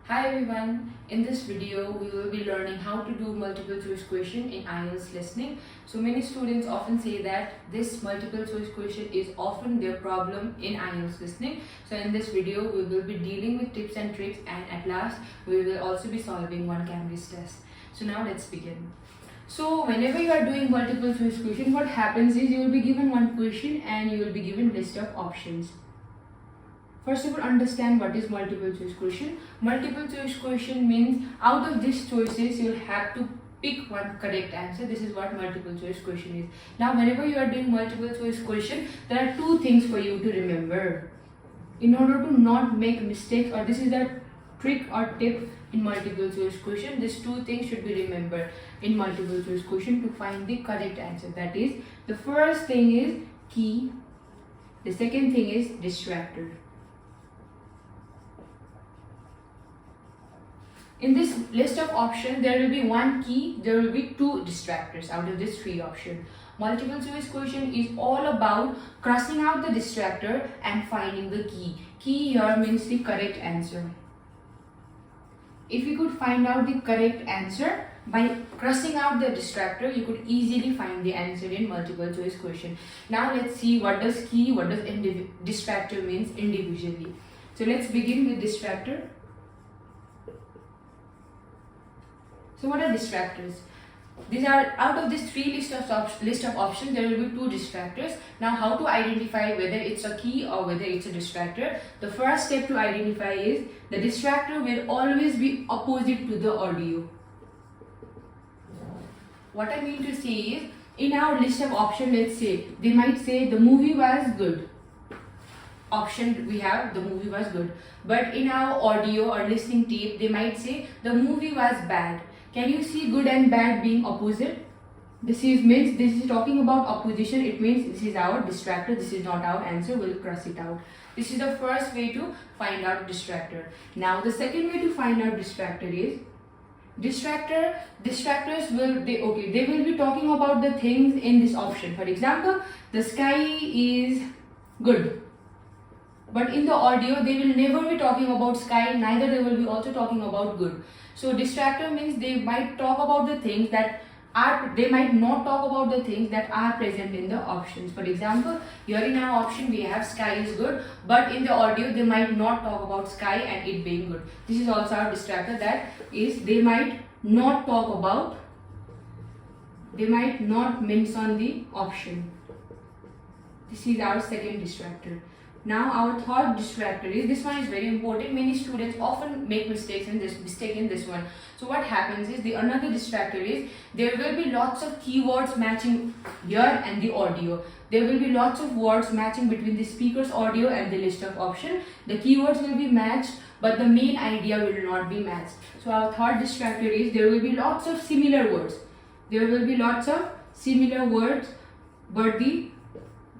Hi everyone, in this video we will be learning how to do multiple choice question in IELTS listening. So many students often say that this multiple choice question is often their problem in IELTS listening. So in this video we will be dealing with tips and tricks, and at last we will also be solving one Cambridge test. So now let's begin. So whenever you are doing multiple choice question, what happens is you will be given one question and you will be given list of options. First of all, understand what is multiple choice question. Multiple choice question means out of these choices you will have to pick one correct answer. This is what multiple choice question is. Now whenever you are doing multiple choice question, there are two things for you to remember. In order to not make mistakes, or this is the trick or tip in multiple choice question, these two things should be remembered in multiple choice question to find the correct answer. That is, the first thing is key, the second thing is distractor. In this list of options, there will be one key, there will be two distractors out of this three options. Multiple choice question is all about crossing out the distractor and finding the key. Key here means the correct answer. If you could find out the correct answer by crossing out the distractor, you could easily find the answer in multiple choice question. Now let's see what does key, what does distractor means individually. So let's begin with distractor. So what are distractors? These are, out of this list of options, there will be two distractors. Now how to identify whether it's a key or whether it's a distractor? The first step to identify is the distractor will always be opposite to the audio. What I mean to say is, in our list of options, let's say, they might say the movie was good. Option we have, the movie was good. But in our audio or listening tape, they might say the movie was bad. Can you see good and bad being opposite? This is talking about opposition. It means this is our distractor, this is not our answer. We'll cross it out. This is the first way to find out distractor. Now the second way to find out distractor is distractors will they will be talking about the things in this option. For example, the sky is good. But in the audio, they will never be talking about sky, neither they will be also talking about good. So distractor means they might talk about the things that they might not talk about the things that are present in the options. For example, here in our option we have sky is good, but in the audio they might not talk about sky and it being good. This is also our distractor, that is, they might not talk about, they might not mention the option. This is our second distractor. Now our third distractor is, this one is very important. Many students often make mistake in this one. So what happens is, the another distractor is, there will be lots of keywords matching here and the audio. There will be lots of words matching between the speaker's audio and the list of option. The keywords will be matched, but the main idea will not be matched. So our third distractor is, there will be lots of similar words. There will be lots of similar words, but the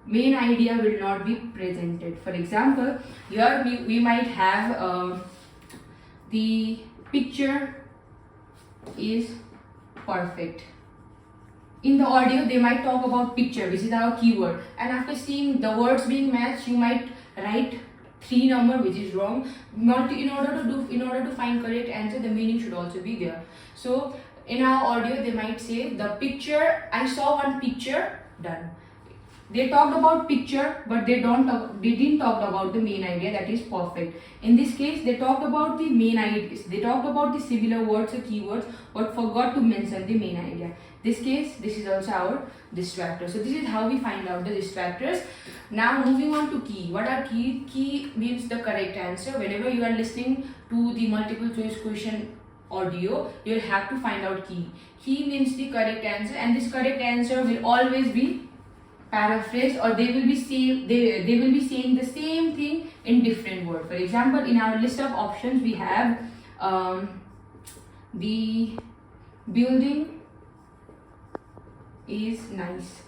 main idea will not be presented. For example, here we might have the picture is perfect. In the audio, they might talk about picture, which is our keyword, and after seeing the words being matched, you might write 3 number, which is wrong. In order to find correct answer, the meaning should also be there. So in our audio, they might say the picture, I saw one picture, done. They talked about picture, but they didn't talk about the main idea, that is perfect. In this case, they talked about the main ideas. They talked about the similar words or keywords, but forgot to mention the main idea. This case, this is also our distractor. So this is how we find out the distractors. Now moving on to key. What are key? Key means the correct answer. Whenever you are listening to the multiple choice question audio, you will have to find out key. Key means the correct answer, and this correct answer will always be paraphrased, or they will be saying the same thing in different words. For example, in our list of options we have the building is nice,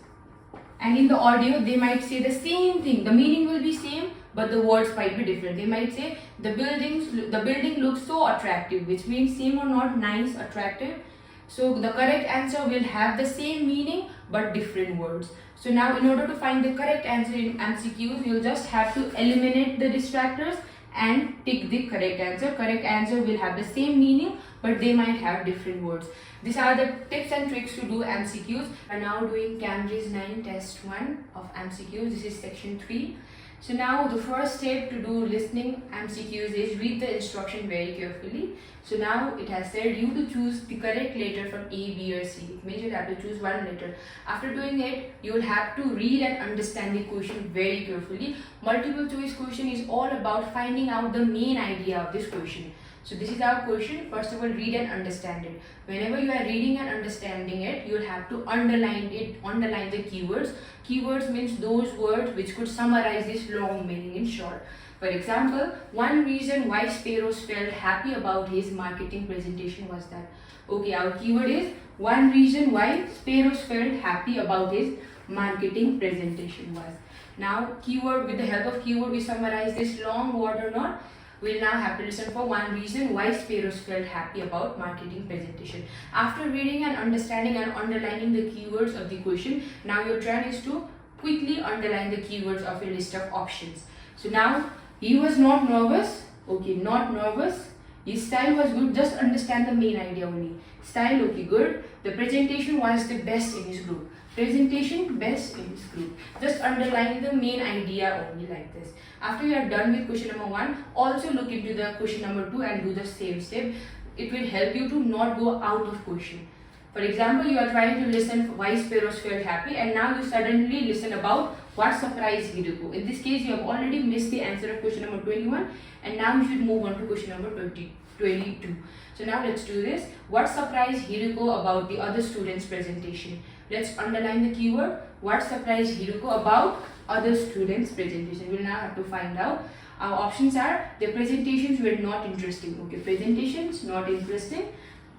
and in the audio they might say the same thing. The meaning will be same, but the words might be different. They might say the building looks so attractive, which means same or not, nice, attractive. So the correct answer will have the same meaning but different words. So now in order to find the correct answer in MCQs, you'll just have to eliminate the distractors and tick the correct answer. Correct answer will have the same meaning, but they might have different words. These are the tips and tricks to do MCQs. We are now doing Cambridge 9 test 1 of MCQs. This is section 3. So now the first step to do listening MCQs is read the instruction very carefully. So now it has said you to choose the correct letter from A, B or C. It means you have to choose one letter. After doing it, you will have to read and understand the question very carefully. Multiple choice question is all about finding out the main idea of this question. So this is our question. First of all, read and understand it. Whenever you are reading and understanding it, you will have to underline it, underline the keywords. Keywords means those words which could summarize this long meaning in short. For example, one reason why Sparrows felt happy about his marketing presentation was that. Okay, our keyword is one reason why Sparrows felt happy about his marketing presentation was. Now, keyword, with the help of keyword, we summarize this long word or not. We'll now have to listen for one reason why Sparrows felt happy about marketing presentation. After reading and understanding and underlining the keywords of the question, now your turn is to quickly underline the keywords of a list of options. So now, he was not nervous. Okay, not nervous. His style was good. Just understand the main idea only. Style, okay, good. The presentation was the best in his group. Presentation, best in his group. Just underline the main idea only like this. After you are done with question number 1, also look into the question number 2 and do the same step. It will help you to not go out of question. For example, you are trying to listen why Sparrows felt happy and now you suddenly listen about what surprised Hiroko. In this case, you have already missed the answer of question number 21 and now you should move on to question number 22. So now let's do this. What surprised Hiroko about the other students' presentation? Let's underline the keyword. What surprised Hiroko about other students' presentation? We'll now have to find out. Our options are the presentations were not interesting. Okay, presentations not interesting.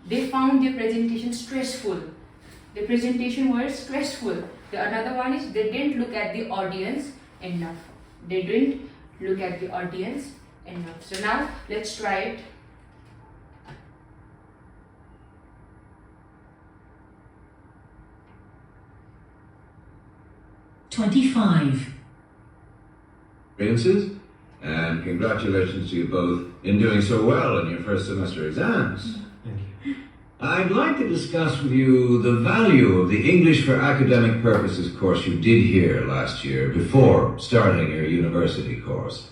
They found their presentation stressful. The presentation was stressful. The another one is they didn't look at the audience enough. They didn't look at the audience enough. So now let's try it. Experiences, and congratulations to you both in doing so well in your first semester exams. Thank you. I'd like to discuss with you the value of the English for Academic Purposes course you did here last year before starting your university course.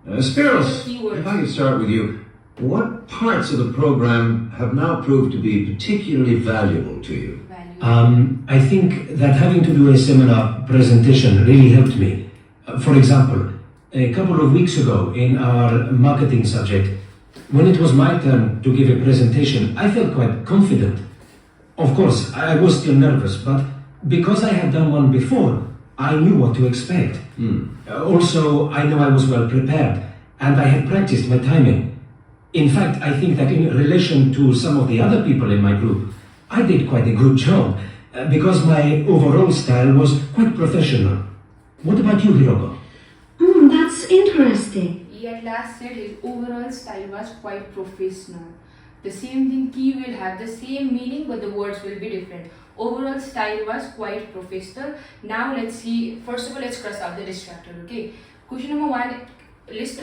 Spiros, if I could start with you, what parts of the program have now proved to be particularly valuable to you? I think that having to do a seminar presentation really helped me. For example, a couple of weeks ago in our marketing subject, when it was my turn to give a presentation, I felt quite confident. Of course, I was still nervous, but because I had done one before, I knew what to expect. Also, I know I was well prepared, and I had practiced my timing. In fact, I think that in relation to some of the other people in my group, I did quite a good job, because my overall style was quite professional. What about you, Hiroko? That's interesting. He at last said his overall style was quite professional. The same thing, key will have the same meaning, but the words will be different. Overall style was quite professional. Now let's see. First of all, let's cross out the distractor. Okay. Question number 1. List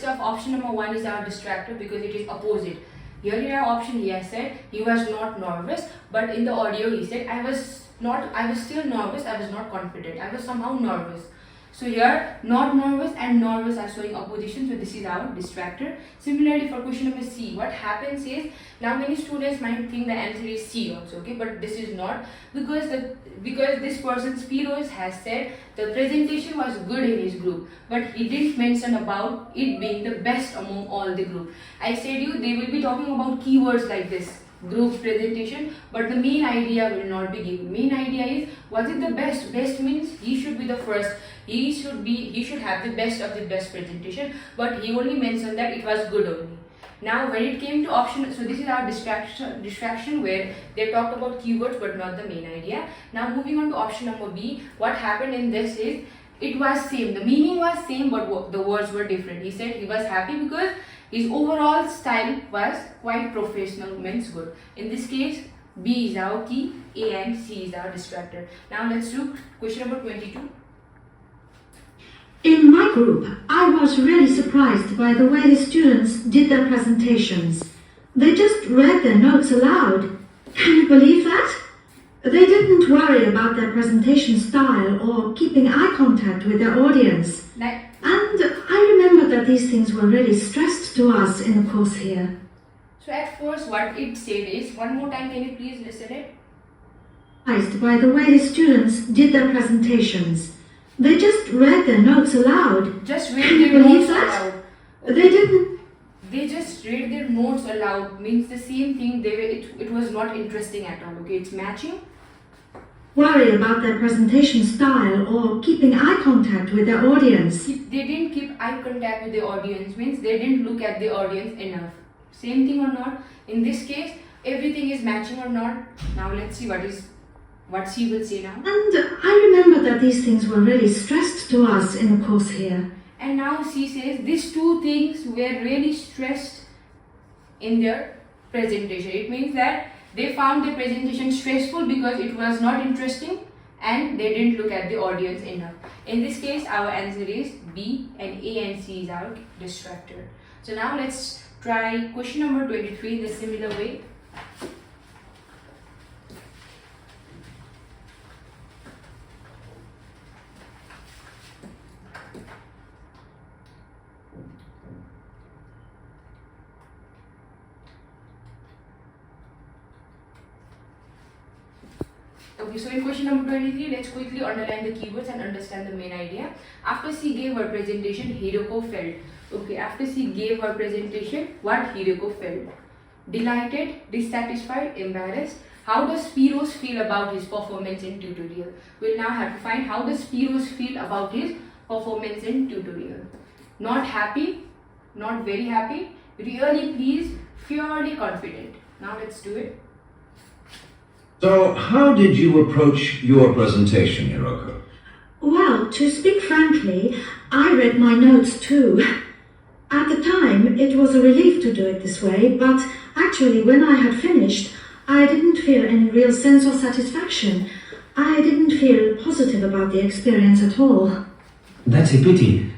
of option number 1 is our distractor because it is opposite. Here in our option, he has said he was not nervous, but in the audio he said I was still nervous, I was not confident, I was somehow nervous. So here, not nervous and nervous are showing opposition, so this is our distractor. Similarly for question number C, what happens is, now many students might think the answer is C also, okay, but this is not, because this person Spiros has said the presentation was good in his group, but he didn't mention about it being the best among all the group. I said they will be talking about keywords like this, group presentation, but the main idea will not be given. Main idea is, was it the best? Best means he should be the first. He should have the best of the best presentation, but he only mentioned that it was good only. Now when it came to option, so this is our distraction where they talked about keywords but not the main idea. Now moving on to option number B, what happened in this is, it was same, the meaning was same but the words were different. He said he was happy because his overall style was quite professional, means good. In this case, B is our key, A and C is our distractor. Now let's do question number 22. In my group, I was really surprised by the way the students did their presentations. They just read their notes aloud. Can you believe that? They didn't worry about their presentation style or keeping eye contact with their audience. Like, And I remember that these things were really stressed to us in the course here. so at first what it said is, one more time can you please listen it? Surprised by the way the students did their presentations. They just read their notes aloud. Just Can read you their believe notes that? aloud. They didn't They just read their notes aloud means the same thing. It was not interesting at all. Okay, it's matching. worry about their presentation style or keeping eye contact with their audience. They didn't keep eye contact with the audience means they didn't look at the audience enough. Same thing or not? In this case, everything is matching or not. Now let's see what she will say now. And I remember that these things were really stressed to us in the course here. And now she says these two things were really stressed in their presentation. It means that they found the presentation stressful because it was not interesting and they didn't look at the audience enough. In this case, our answer is B, and A and C is our distractor. So now let's try question number 23 in the similar way. Okay, so in question number 23, let's quickly underline the keywords and understand the main idea. After she gave her presentation, Hiroko felt. Okay, after she gave her presentation, what Hiroko felt? Delighted, dissatisfied, embarrassed. How does Spiros feel about his performance in tutorial? We'll now have to find how does Spiros feel about his performance in tutorial. Not happy, not very happy, really pleased, fairly confident. Now let's do it. So, how did you approach your presentation, Hiroko? Well, to speak frankly, I read my notes too. At the time, it was a relief to do it this way, but actually, when I had finished, I didn't feel any real sense of satisfaction. I didn't feel positive about the experience at all. That's a pity.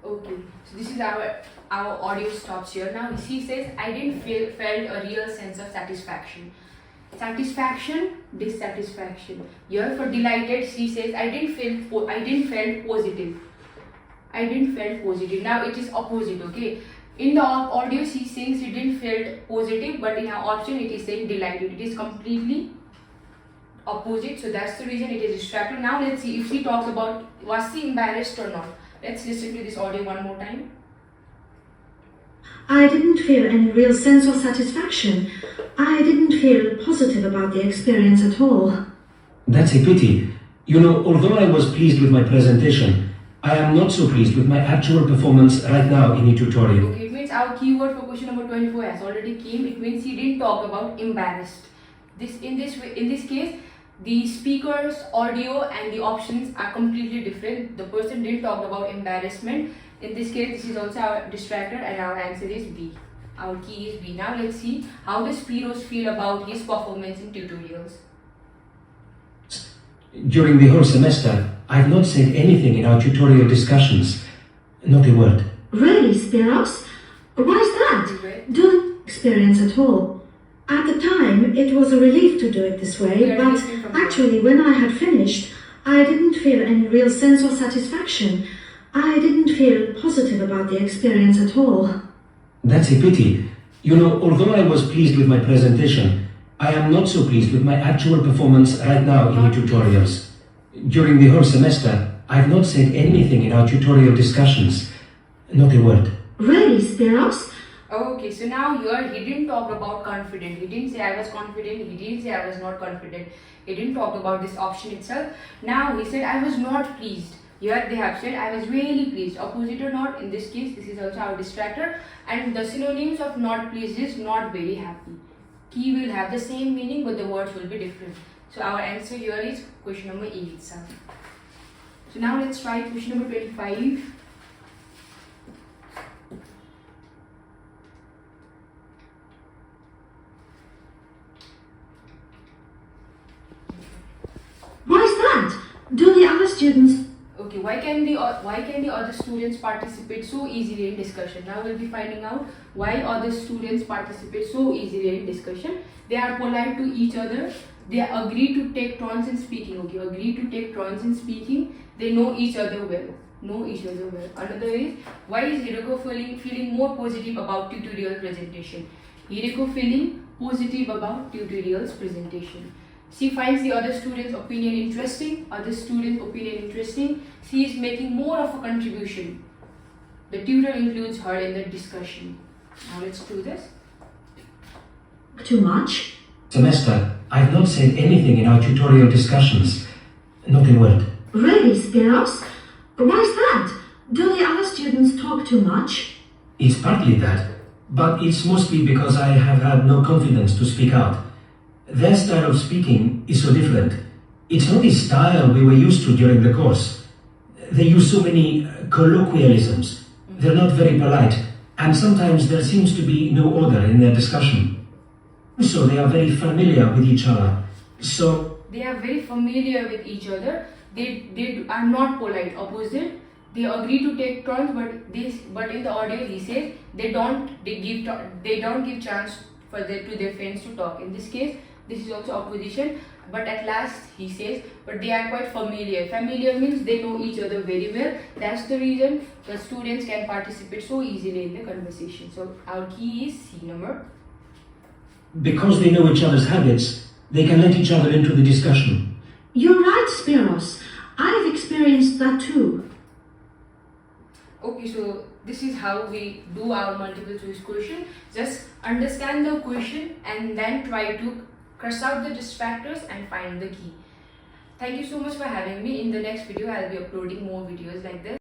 Okay, so this is our audio stops here. Now she says I didn't felt a real sense of satisfaction. Satisfaction, dissatisfaction. Here for delighted, she says I didn't felt positive. I didn't felt positive. Now it is opposite. Okay. In the audio, she says she didn't felt positive, but in our option, it is saying delighted. It is completely opposite. So that's the reason it is distracted. Now let's see if she talks about was she embarrassed or not. Let's listen to this audio one more time. I didn't feel any real sense of satisfaction. I didn't feel positive about the experience at all. That's a pity. You know, although I was pleased with my presentation, I am not so pleased with my actual performance right now in the tutorial. Okay, it means our keyword for question number 24 has already came. It means he didn't talk about embarrassed. In this case, the speaker's audio and the options are completely different. The person didn't talk about embarrassment. In this case, this is also our distractor and our answer is B. Our key is B. Now let's see how does Spiros feel about his performance in tutorials. During the whole semester, I have not said anything in our tutorial discussions. Not a word. Really, Spiros? Why is that? Don't experience at all. At the time, it was a relief to do it this way, but actually, when I had finished, I didn't feel any real sense of satisfaction. I didn't feel positive about the experience at all. That's a pity. You know, although I was pleased with my presentation, I am not so pleased with my actual performance right now in the tutorials. During the whole semester, I have not said anything in our tutorial discussions. Not a word. Really, Spiros? Okay, so now here he didn't talk about confident. He didn't say I was confident. He didn't say I was not confident. He didn't talk about this option itself. Now he said I was not pleased. Here they have said I was really pleased. Opposite or not, in this case, this is also our distractor. And the synonyms of not pleased is not very happy. Key will have the same meaning, but the words will be different. So our answer here is question number A itself. So now let's try question number 25. Why is that? Do the other students Okay, why can the other students participate so easily in discussion? Now we'll be finding out why other students participate so easily in discussion. They are polite to each other. They agree to take turns in speaking. Okay, agree to take turns in speaking. They know each other well. Another is, why is Hiroko feeling more positive about tutorial presentation? Hiroko feeling positive about tutorial's presentation. She finds the other students' opinion interesting. She is making more of a contribution. The tutor includes her in the discussion. Now let's do this. too much? Semester, I've not said anything in our tutorial discussions. Not a word. Really, Spiros? Why's that? Do the other students talk too much? It's partly that, but it's mostly because I have had no confidence to speak out. Their style of speaking is so different. It's not the style we were used to during the course. They use so many colloquialisms. They're not very polite, and sometimes there seems to be no order in their discussion. So they are very familiar with each other. They are very familiar with each other. They are not polite. Opposite. They agree to take turns, but in the audio he says they don't give chance to their friends to talk. In this case, this is also opposition. But at last he says, but they are quite familiar. Familiar means they know each other very well. That's the reason the students can participate so easily in the conversation. So our key is C number. Because they know each other's habits, they can let each other into the discussion. You're right, Spiros. I've experienced that too. Okay, so this is how we do our multiple choice question. Just understand the question and then try to cross out the distractors and find the key. Thank you so much for having me. In the next video, I'll be uploading more videos like this.